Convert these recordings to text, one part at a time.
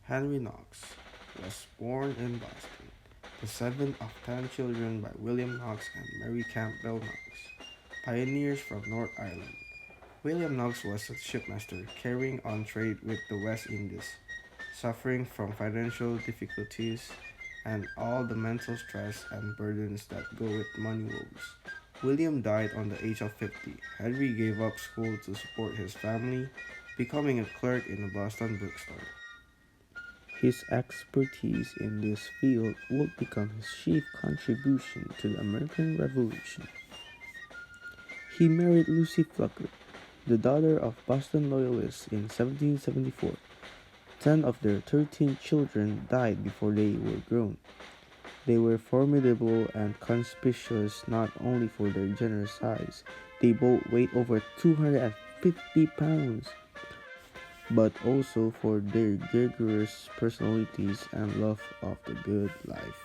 Henry Knox was born in Boston, the seventh of 10 children by William Knox and Mary Campbell Knox, pioneers from North Ireland. William Knox was a shipmaster carrying on trade with the West Indies, suffering from financial difficulties and all the mental stress and burdens that go with money woes. William died on the age of 50. Henry gave up school to support his family, becoming a clerk in a Boston bookstore. His expertise in this field would become his chief contribution to the American Revolution. He married Lucy Flucker, the daughter of Boston Loyalists in 1774. 10 of their 13 children died before they were grown. They were formidable and conspicuous not only for their generous size, they both weighed over 250 pounds, but also for their vigorous personalities and love of the good life.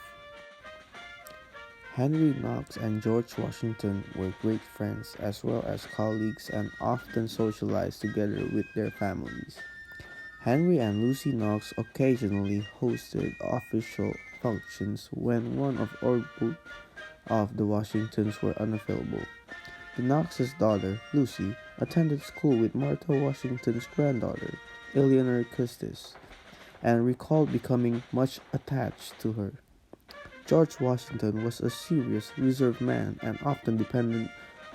Henry Knox and George Washington were great friends as well as colleagues and often socialized together with their families. Henry and Lucy Knox occasionally hosted official functions when one or both of the Washingtons were unavailable. The Knox's daughter, Lucy, attended school with Martha Washington's granddaughter, Eleanor Custis, and recalled becoming much attached to her. George Washington was a serious, reserved man and often depended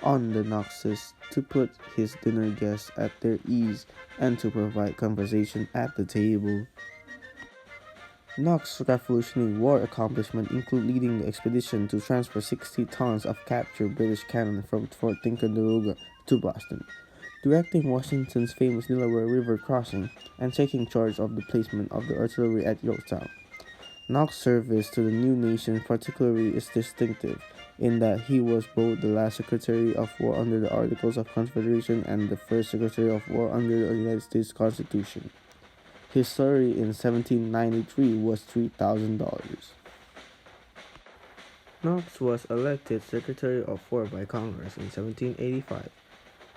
on the Knoxes to put his dinner guests at their ease and to provide conversation at the table. Knox's Revolutionary War accomplishments include leading the expedition to transfer 60 tons of captured British cannon from Fort Ticonderoga to Boston, directing Washington's famous Delaware River crossing, and taking charge of the placement of the artillery at Yorktown. Knox's service to the new nation particularly is distinctive in that he was both the last Secretary of War under the Articles of Confederation and the first Secretary of War under the United States Constitution. His salary in 1793 was $3,000. Knox was elected Secretary of War by Congress in 1785,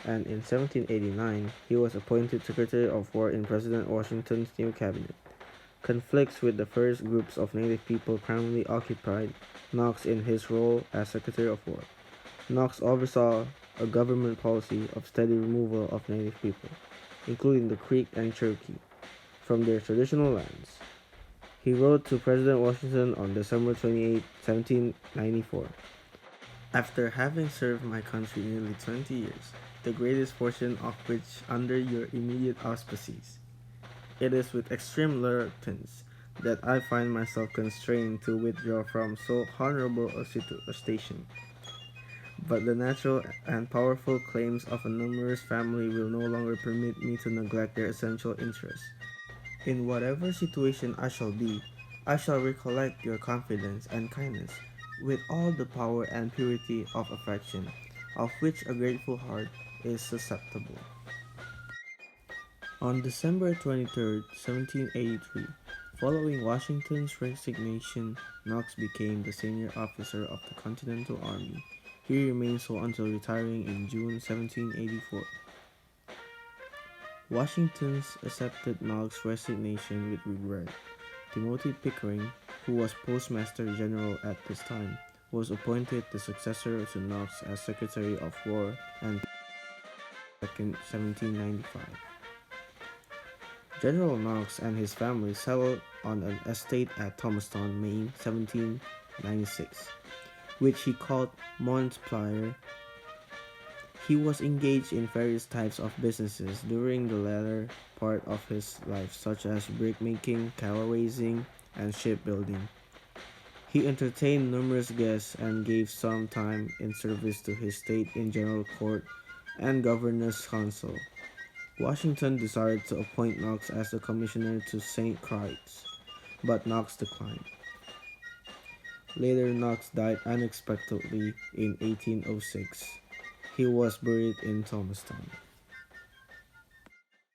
and in 1789 he was appointed Secretary of War in President Washington's new cabinet. Conflicts with the first groups of native people primarily occupied Knox in his role as Secretary of War. Knox oversaw a government policy of steady removal of native people, including the Creek and Cherokee, from their traditional lands. He wrote to President Washington on December 28, 1794. After having served my country nearly 20 years, the greatest portion of which under your immediate auspices, it is with extreme reluctance that I find myself constrained to withdraw from so honorable a station. But the natural and powerful claims of a numerous family will no longer permit me to neglect their essential interests. In whatever situation I shall be, I shall recollect your confidence and kindness with all the power and purity of affection, of which a grateful heart is susceptible. On December 23, 1783, following Washington's resignation, Knox became the senior officer of the Continental Army. He remained so until retiring in June 1784. Washington accepted Knox's resignation with regret. Timothy Pickering, who was Postmaster General at this time, was appointed the successor to Knox as Secretary of War and 2nd, 1795. General Knox and his family settled on an estate at Thomastown, Maine, 1796, which he called Montpelier. He was engaged in various types of businesses during the latter part of his life, such as brickmaking, cattle raising, and shipbuilding. He entertained numerous guests and gave some time in service to his state in General Court and Governor's Council. Washington desired to appoint Knox as the commissioner to St. Croix, but Knox declined. Later, Knox died unexpectedly in 1806. He was buried in Thomastown.